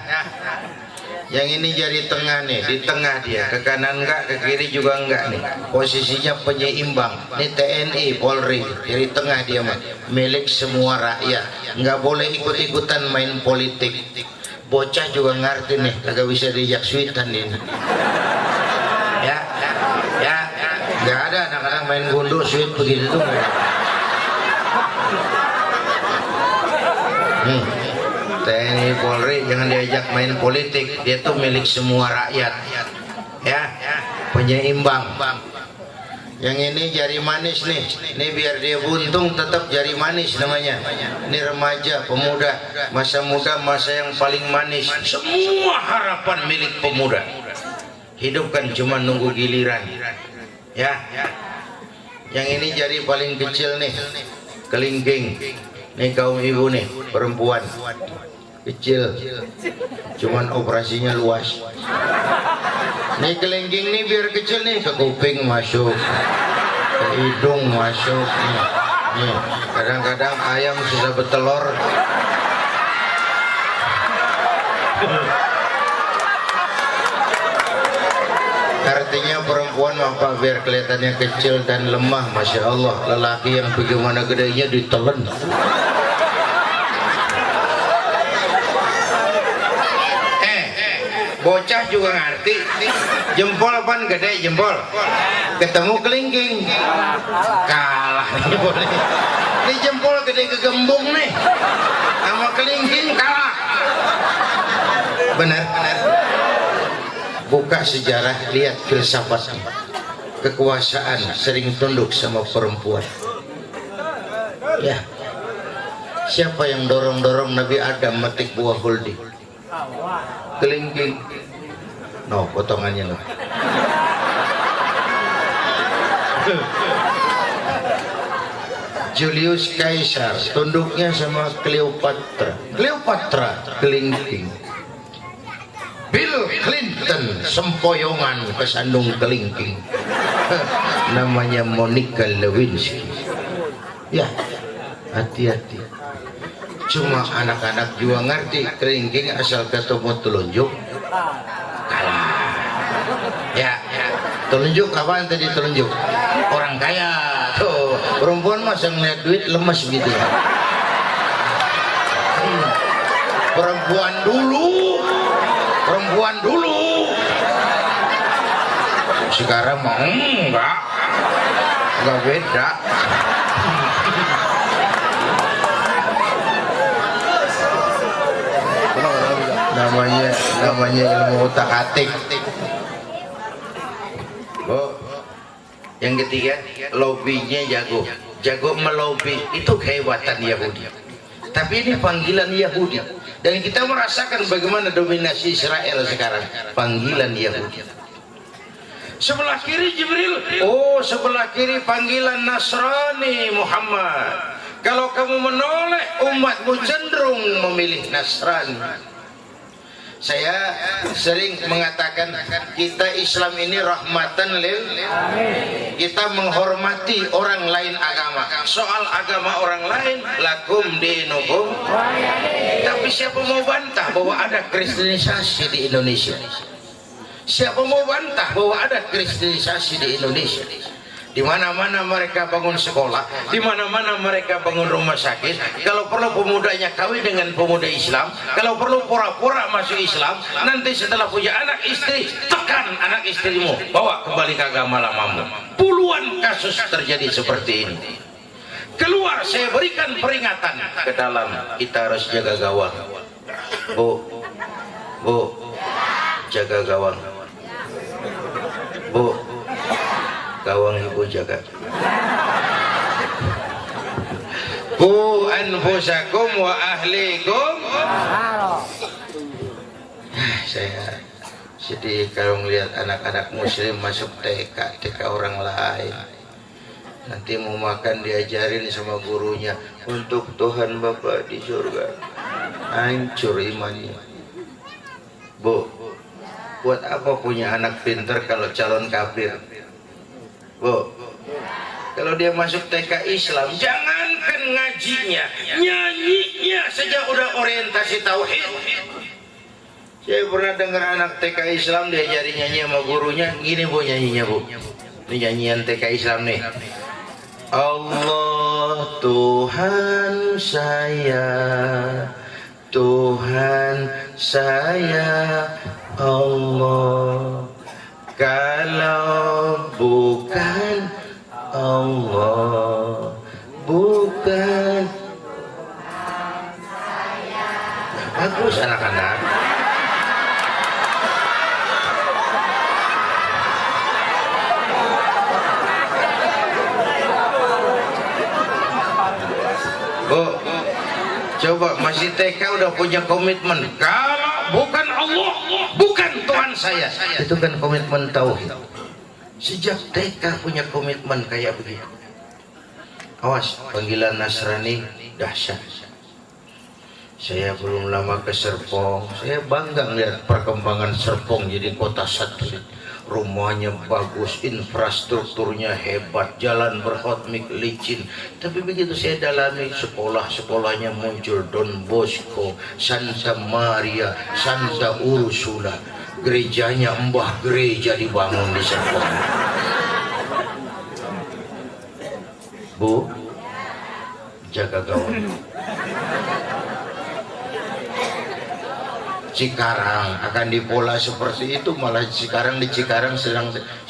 Yang ini jari tengah nih, di tengah dia, ke kanan enggak, ke kiri juga enggak nih. Posisinya penyeimbang. Ini TNI, Polri, jari tengah dia mah, milik semua rakyat. Enggak boleh ikut-ikutan main politik. Bocah juga ngerti nih, kagak bisa diajak sweetan ini. Ya, enggak ada anak-anak main gundu sweet begitu tuh. TNI Polri jangan diajak main politik, dia tuh milik semua rakyat. Ya, penyeimbang. Yang ini jari manis nih, ini biar dia buntung tetap jari manis namanya. Ini remaja, pemuda, masa muda, masa yang paling manis. Semua harapan milik pemuda. Hidup kan cuma nunggu giliran. Ya, yang ini jari paling kecil nih, kelingking. Nih kaum ibu nih, perempuan. Kecil, cuman operasinya luas. Nih kelingking nih biar kecil nih, ke kuping masuk, ke hidung masuk. Nih, kadang-kadang ayam susah bertelur. Artinya perempuan mah biar kelihatannya kecil dan lemah, masya Allah. Lelaki yang bagaimana gedenya ditelen. bocah juga ngerti. Jempol pan gede jempol. Ketemu kelingking. Kalah jempol. Ini jempol gede kegembung nih. Sama kelingking kalah. Benar. Buka sejarah, lihat filsafatnya. Kekuasaan sering tunduk sama perempuan. Ya. Siapa yang dorong-dorong Nabi Adam metik buah huldi? Kelingking. No, potongannya no. Julius Caesar tunduknya sama Cleopatra. Cleopatra kelingking. Bill Clinton sempoyongan kesandung kelingking. Namanya Monica Lewinsky. Ya, hati-hati. Cuma anak-anak juga ngerti kelingking asal ketemu telunjuk kalah. Ya, telunjuk apaan tadi telunjuk? Orang kaya. Tuh, perempuan masa ngeliat duit lemes gitu ya. Perempuan dulu. Sekarang mah enggak beda. namanya ilmu utak-atik. Yang ketiga, lobbynya jago melobi. Itu kehebatan Yahudi. Tapi ini panggilan Yahudi, dan kita merasakan bagaimana dominasi Israel sekarang. Panggilan Yahudi. Sebelah kiri Jibril, sebelah kiri panggilan Nasrani Muhammad. Kalau kamu menoleh, umatmu cenderung memilih Nasrani. Saya sering mengatakan kita Islam ini rahmatan lil. Kita menghormati orang lain agama. Soal agama orang lain, lakum dinukum. Tapi siapa mau bantah bahwa ada kristenisasi di Indonesia? Siapa mau bantah bahwa ada kristenisasi di Indonesia? Di mana-mana mereka bangun sekolah, di mana-mana mereka bangun rumah sakit. Kalau perlu pemudanya kawin dengan pemuda Islam, kalau perlu pura-pura masuk Islam. Nanti setelah punya anak istri, tekan anak istrimu, bawa kembali ke agama lamamu. Puluhan kasus terjadi seperti ini. Keluar, saya berikan peringatan ke dalam. Kita harus jaga gawang. Bu, jaga gawang. Bu, gawang ibu jaga. Ku anfusakum wa ahlikum. Saya sedih kalau melihat anak-anak muslim masuk TK orang lain. Nanti mau makan diajarin sama gurunya untuk Tuhan Bapa di surga. Hancur imannya. Bu, buat apa punya anak pinter kalau calon kafir? Bu, kalau dia masuk TK Islam, jangankan ngajinya, nyanyinya saja udah orientasi tauhid. Saya pernah dengar anak TK Islam diajari nyanyi sama gurunya. Gini bu nyanyinya bu, ini nyanyian TK Islam nih. Allah Tuhan saya, Allah. Kalau bukan Allah, bukan. Bagus anak-anak. Bu, coba masih TK udah punya komitmen. Kalau bukan Allah, bukan Tuhan saya. Itu kan komitmen tauhid. Sejak TK punya komitmen kayak begitu. Awas, panggilan Nasrani dahsyat. Saya belum lama ke Serpong. Saya bangga melihat perkembangan Serpong jadi kota satelit. Rumahnya bagus, infrastrukturnya hebat, jalan berhotmik licin. Tapi begitu saya dalami, sekolah-sekolahnya muncul Don Bosco, Santa Maria, Santa Ursula. Gerejanya Mbah Gereja dibangun di Serpong. Bu, jaga gawang. Cikarang akan dipola seperti itu, malah sekarang di Cikarang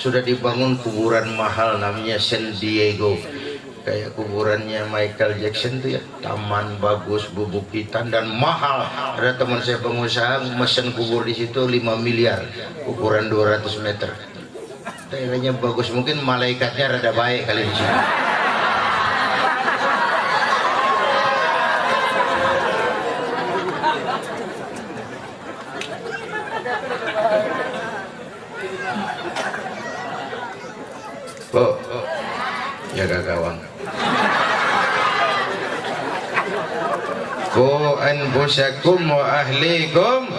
sudah dibangun kuburan mahal namanya San Diego, kayak kuburannya Michael Jackson tuh ya, taman bagus, bebukitan dan mahal. Ada teman saya pengusaha mesen kubur di situ 5 miliar, ukuran 200 meter. Daerahnya bagus, mungkin malaikatnya rada baik kali di sini. Jaga gawang. Qu anfusakum wa ahlikum.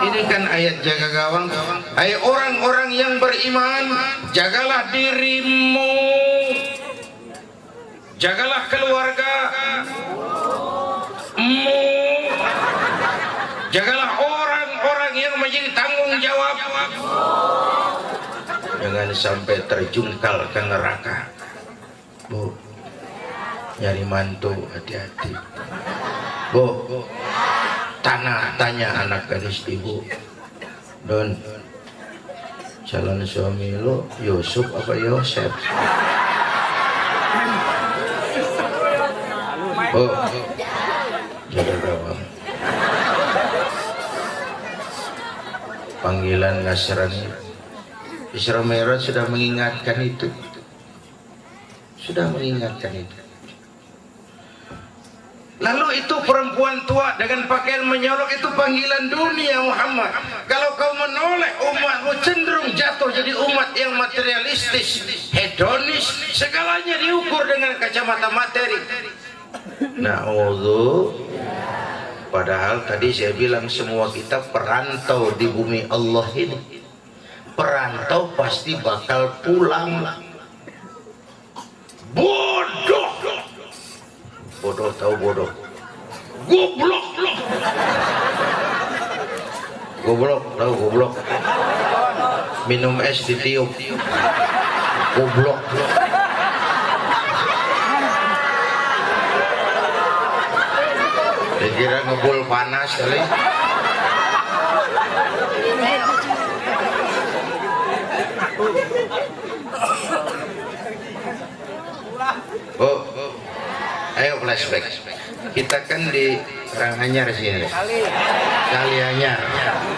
Ini kan ayat jaga gawang. Hai orang-orang yang beriman, jagalah dirimu, jagalah keluargamu, jagalah orang-orang yang menjadi tanggung jawab. Jangan sampai terjungkal ke neraka. Bu, nyari mantu hati-hati. Bu, tanya anak gadis ibu, Don, calon suami lu Yusuf apa Yosef? Bu, jaga gawang. Panggilan Nasrani Isra Mi'raj sudah mengingatkan itu, Lalu itu perempuan tua dengan pakaian menyolok itu panggilan dunia Muhammad. Kalau kau menoleh, umatmu cenderung jatuh jadi umat yang materialistis, hedonis, segalanya diukur dengan kacamata materi. Na'udzu. Padahal tadi saya bilang semua kita perantau di bumi Allah ini. Perantau pasti bakal pulang. Bodoh tahu bodoh. Goblok tahu goblok. Minum es ditiup. Goblok. Dikira ngebul panas kali. Oh, ayo flashback. Kita kan di Karanganyar sini.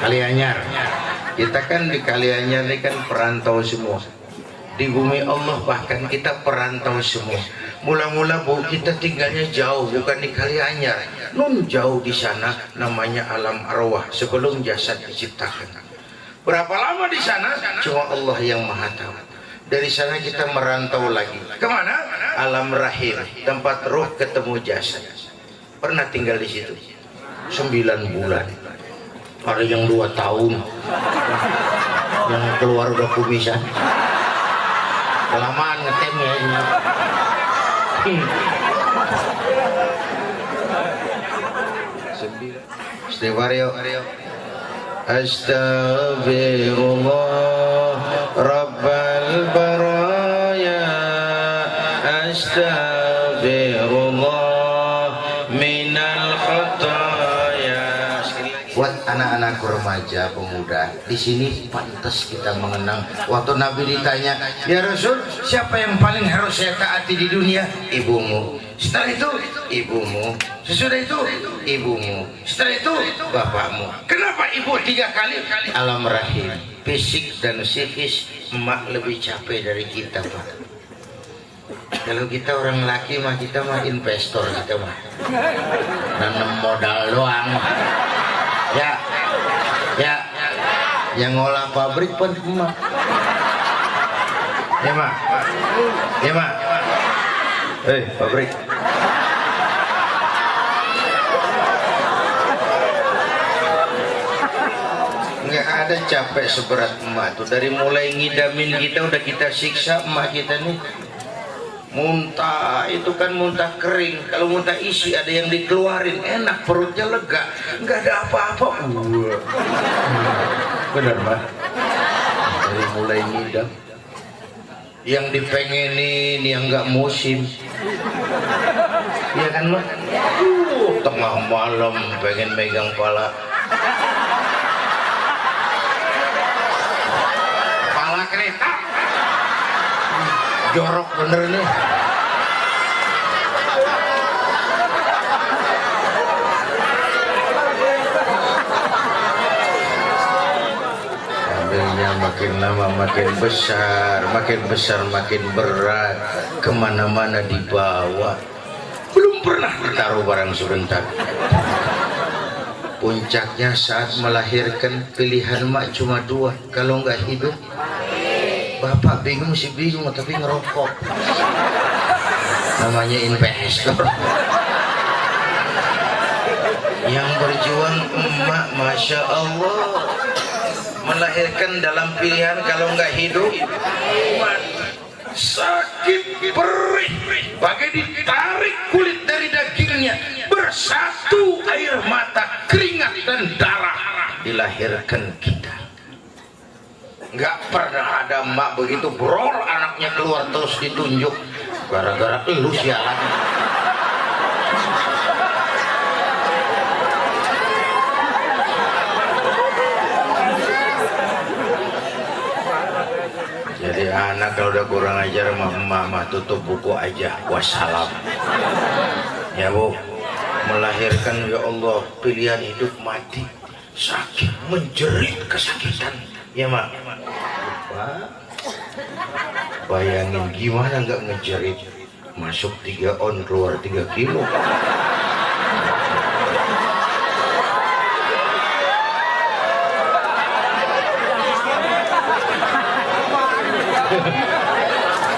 Kalianyar. Kita kan di Kalianyar ini kan perantau semua. Di bumi Allah bahkan kita perantau semua. Mula-mula bu kita tinggalnya jauh, bukan di Kalianyar. Jauh di sana namanya alam arwah sebelum jasad diciptakan. Berapa lama di sana? Cuma Allah yang Maha tahu. Dari sana kita merantau lagi. Kemana? Alam rahim, tempat roh ketemu jasad. Pernah tinggal di situ 9 bulan. Ada yang 2 tahun. Yang keluar udah kumisan. Kelamaan ngetemnya ini. Istighfar yuk. Astaghfirullah Rabbal baraya, astaghfirullah minal khataya. Buat anak-anak remaja, pemuda, di sini pantas kita mengenang. Waktu Nabi ditanya, ya Rasul, siapa yang paling harus saya taati di dunia? Ibumu. Setelah itu, ibumu. Sesudah itu, ibumu. Setelah itu, bapakmu. Kenapa ibu 3 kali? Alam rahim, fisik dan psikis, emak lebih capek dari kita, Pak. Kalau kita orang laki mah, kita mah investor, kita mah nanam modal doang. Ya, yang ngolah pabrik pun emak. Ya mak. Pabrik. Nggak ada capek seberat emak tuh. Dari mulai ngidamin kita udah kita siksa emak kita nih. Muntah itu kan muntah kering. Kalau muntah isi ada yang dikeluarin, enak, perutnya lega, nggak ada apa-apa. Benar Pak. Dari mulai ngidam, yang dipengenin, yang nggak musim. Iya kan Pak? Tengah malam pengen megang pala. kereta. Jorok bener nih. Mobilnya makin lama makin besar makin berat, kemana-mana dibawa. Belum pernah ditaruh barang sebentar. Puncaknya saat melahirkan pilihan mak cuma dua, kalau nggak hidup. Bapak bingung sih bingung tapi ngerokok. Namanya investor. Yang berjuang emak, masya Allah. Melahirkan dalam pilihan kalau nggak hidup mati. Sakit perih, bagai ditarik kulit dari dagingnya, bersatu air mata, keringat dan darah, dilahirkan kita. Nggak pernah ada emak begitu brol anaknya keluar terus ditunjuk gara-gara lu sialan. Jadi anak kalau udah kurang ajar mama tutup buku aja, wassalam. Ya Bu, melahirkan ya Allah pilihan hidup mati, sakit menjerit kesakitan. Ya mak, bayangin gimana nggak ngejerit, masuk 3 on keluar 3 kilo.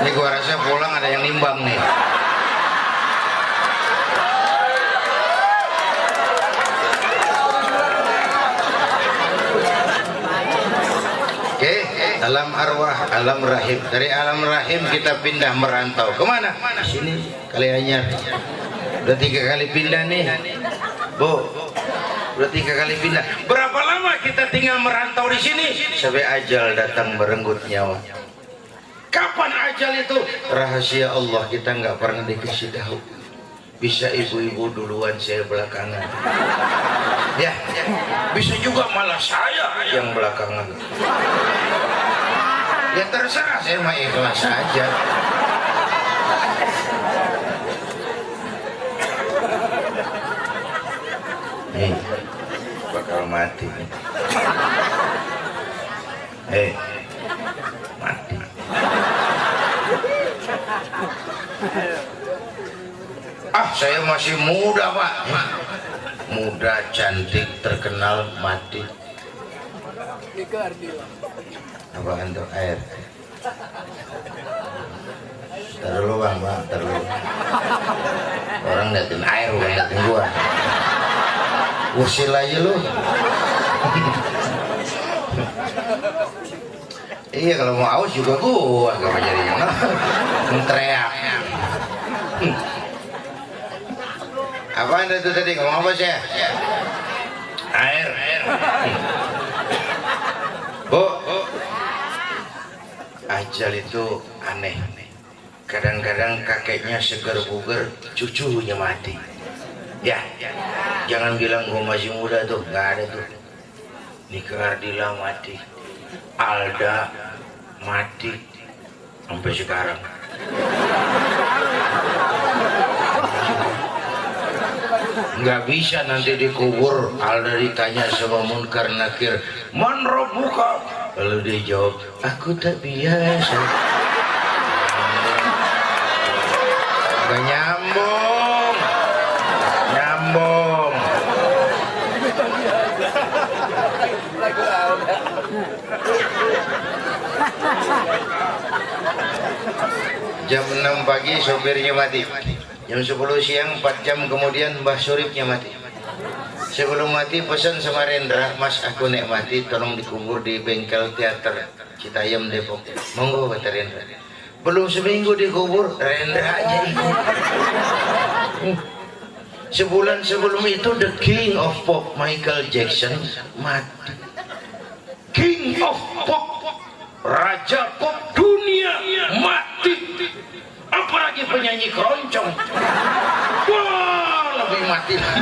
Ini gua rasa pulang ada yang nimbang nih. Oke, alam arwah, alam rahim. Dari alam rahim kita pindah merantau. Kemana? Sini, Kalianyar. Udah 3 kali pindah nih, Bu. Udah 3 kali pindah. Berapa lama kita tinggal merantau di sini? Sampai ajal datang merenggut nyawa. Kapan ajal itu? Rahasia Allah, kita nggak pernah dikasih tahu. Bisa ibu-ibu duluan, saya belakangan. Ya, bisa juga malah saya yang belakangan. Ya terserah, saya mah ikhlas saja. Nih, bakal mati nih. Mati. Saya masih muda Pak. Muda, cantik, terkenal, mati. Apaan tuh air? Taruh lu bang, taruh lu. Orang liatin air, bukan liatin gua. Usil aja lu. Iya kalau mau aus juga gua gak jadi yang teriak. Apaan itu tadi ngomong apa sih? Air. Bu, ajal itu aneh. Kadang-kadang kakeknya seger buger, cucunya mati. Ya, jangan bilang gua masih muda tuh, nggak ada tuh. Nika Ardila mati, Alda mati, sampai sekarang. Nggak bisa nanti dikubur Alda ditanya sama Munkar Nakir, man rabbuka? Lalu dia jawab, aku tak biasa. Nggak nyambung. Jam 6 pagi sopirnya mati. Jam 10 siang 4 jam kemudian Mbah Suripnya mati. Sebelum mati pesan sama Rendra, Mas aku nek mati tolong dikubur di bengkel teater Citayam Depok. Monggo kata Rendra. Belum seminggu dikubur Rendra aja ikut. Sebulan sebelum itu the King of Pop Michael Jackson mati. King of Pop, Raja Pop dunia mati. Apalagi penyanyi keroncong, wah lebih mati lagi.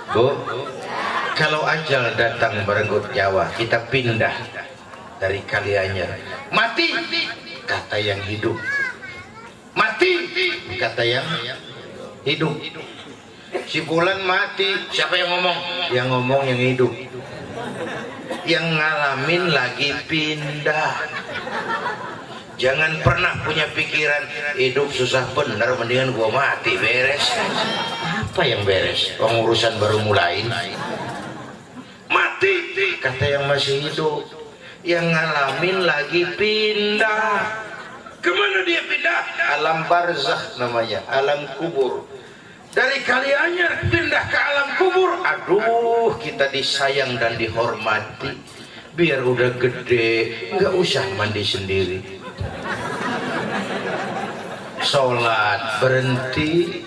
Bu, kalau ajal datang merenggut nyawa, kita pindah dari Kalianyar. Mati, kata yang hidup. Mati, kata yang hidup. Si Bulan mati, siapa yang ngomong? Yang ngomong yang hidup. Yang ngalamin lagi pindah. Jangan pernah punya pikiran hidup susah bener, mendingan gua mati, beres. Apa yang beres? Pengurusan baru mulai. Mati, kata yang masih hidup. Yang ngalamin lagi pindah. Kemana dia pindah? Alam barzakh namanya, alam kubur. Dari Kalianyar pindah ke alam kubur. Aduh, kita disayang dan dihormati. Biar udah gede, nggak usah mandi sendiri. Sholat berhenti.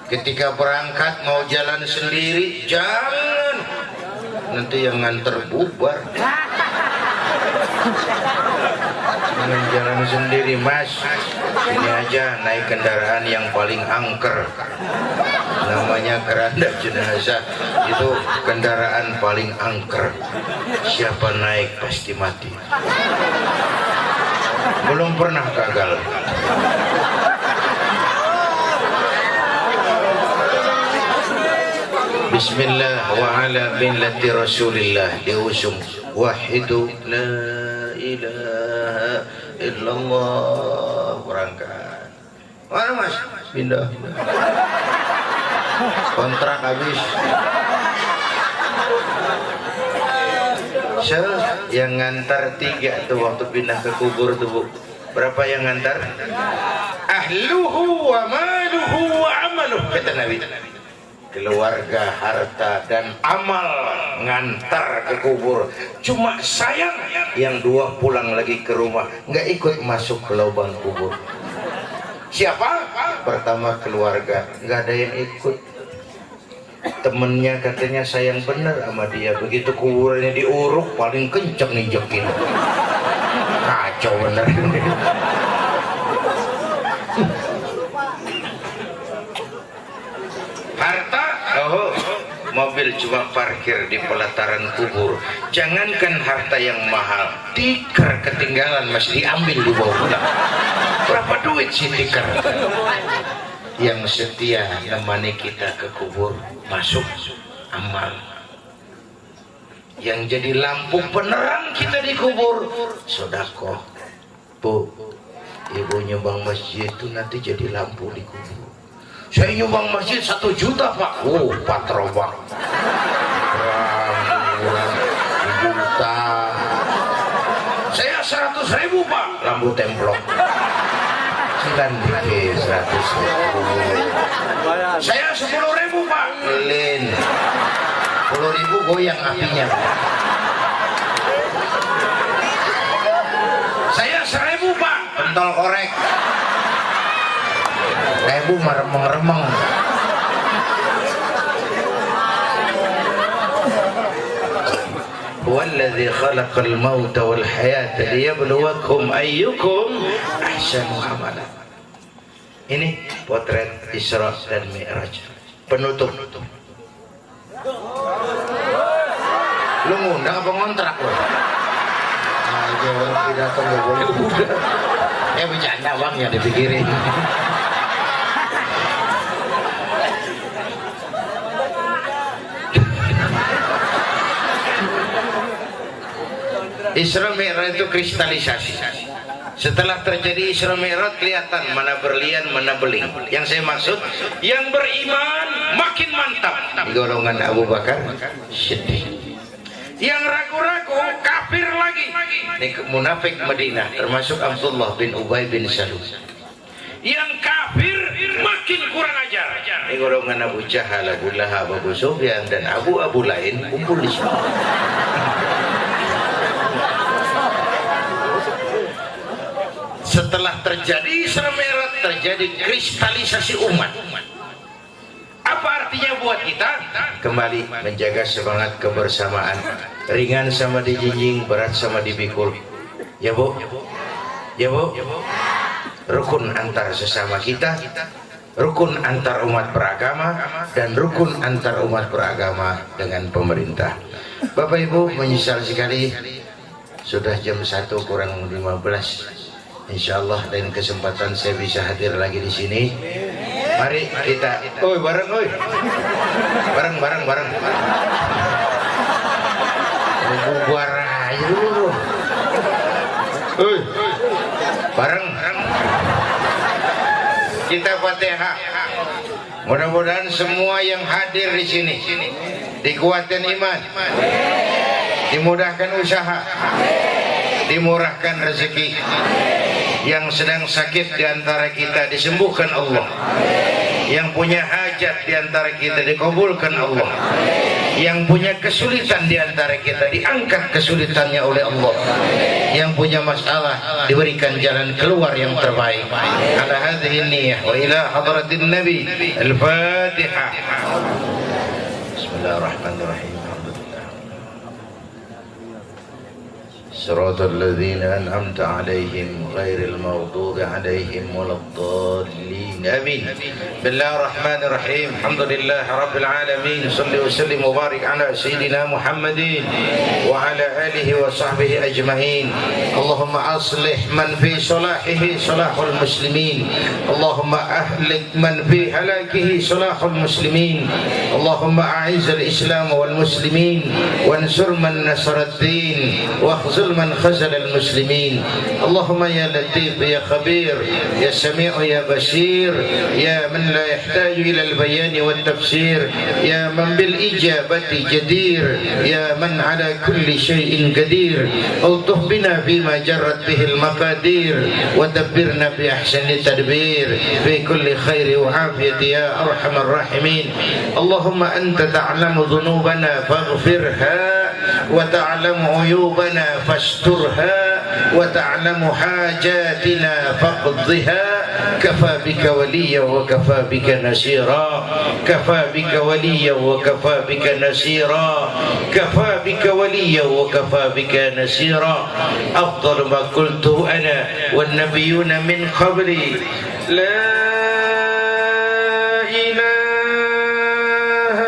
Ketika berangkat mau jalan sendiri, jangan. Nanti yang nganter bubar. Jangan jalan sendiri, Mas. Ini aja naik kendaraan yang paling angker. Namanya keranda jenazah. Itu kendaraan paling angker. Siapa naik pasti mati. Belum pernah gagal. Bismillah wa ala millati Rasulillah, diusung wahidu la ilaha illallah. Berangkat. Mana Mas? Pindah. Kontrak habis. Yang ngantar 3 tuh waktu pindah ke kubur tuh, Bu. Berapa yang ngantar? Ahluhu wa maluhu wa amaluh, kata Nabi. Keluarga, harta, dan amal ngantar ke kubur. Cuma sayang yang 2 pulang lagi ke rumah, nggak ikut masuk ke lubang kubur. Siapa? Pertama keluarga, nggak ada yang ikut. Temennya katanya sayang bener sama dia, begitu kuburannya diuruk paling kenceng ninjekin. Kacau bener. Harta, oh, mobil cuma parkir di pelataran kubur. Jangankan harta yang mahal, tikar ketinggalan masih diambil dibawa pulang. Berapa duit sih tikar? Yang setia nemani kita ke kubur, masuk amal. Yang jadi lampu penerang kita di kubur, sedekah. Bu, ibu nyumbang masjid itu nanti jadi lampu di kubur. Saya nyumbang masjid 1 juta Pak. Oh, patrobak. Juta. Saya 100.000 Pak. Lampu templok. Silan dikit 100.000. Saya 10.000 Pak. Lilin. 10.000 goyang apinya. Saya 1.000 Pak. Pentol korek. 1.000 meremeng-remeng. Huwallazi khalaqal mauta wal hayata liyabluwakum ayyukum ahsanu amala. Ini potret Isra dan Mi'raj. Penutup. Lu ngundang apa ngontrak lu? Nah, jangan pidato nggak boleh udah. Bercanda bang ya dipikirin. Isra Mi'raj itu kristalisasi. Setelah terjadi Isra Mi'raj kelihatan mana berlian mana beling. Yang saya maksud, yang beriman makin mantap di golongan Abu Bakar Siddiq. Yang ragu-ragu kafir lagi. Ini munafik Madinah termasuk Abdullah bin Ubay bin Salul. Yang kafir makin kurang ajar. Ini golongan Abu Jahal, Abu Lahab, Abu Sufyan dan Abu lain kumpul di sini. Setelah terjadi Isra Mi'raj, terjadi kristalisasi umat. Apa artinya buat kita? Kembali menjaga semangat kebersamaan. Ringan sama dijinjing, berat sama dipikul. Ya Bu? Ya Bu? Rukun antar sesama kita. rukun antar umat beragama dan rukun antar umat beragama dengan pemerintah. Bapak Ibu, menyesal sekali sudah jam 1 kurang 15. Insyaallah lain kesempatan saya bisa hadir lagi di sini. Mari kita bareng bareng bubar aja dulu. Bareng kita Fatihah. Mudah-mudahan semua yang hadir di sini dikuatkan iman, dimudahkan usaha, dimurahkan rezeki. Yang sedang sakit di antara kita disembuhkan Allah. Yang punya hajat di antara kita dikabulkan Allah. Yang punya kesulitan di antara kita diangkat kesulitannya oleh Allah. Yang punya masalah diberikan jalan keluar yang terbaik. Ala hadhihi niyyah wa ila hadratin nabi. Al-Fatihah. Bismillahirrahmanirrahim. صراط الذين أنعمت عليهم غير المغضوب عليهم ولا الضالين آمين. بسم الله الرحمن الرحيم. الحمد لله رب العالمين. صل وسلم وبارك على سيدنا محمد وعلى آله وصحبه أجمعين. اللهم أصلح من في صلاحه صلاح المسلمين. اللهم أهلك من في هلاكه صلاح المسلمين. اللهم أعز الإسلام والمسلمين وانصر من نصر الدين واخذل من خذل المسلمين. اللهم يا لطيف يا خبير يا سميع يا بصير يا من لا يحتاج إلى البيان والتفسير يا من بالإجابة جدير يا من على كل شيء قدير الطف بنا فيما جرت به المقادير ودبرنا بأحسن تدبير في كل خير وعافية يا أرحم الراحمين. اللهم أنت تعلم ذنوبنا فاغفرها وتعلم عيوبنا فاسترها وتعلم حاجاتنا فاقضها. كفى بك وليا وكفى بك نصيرا. كفى بك وليا وكفى بك نصيرا. كفى بك وليا وكفى بك نصيرا. أفضل ما قلته أنا والنبيون من قبلي لا إله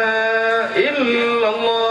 إلا الله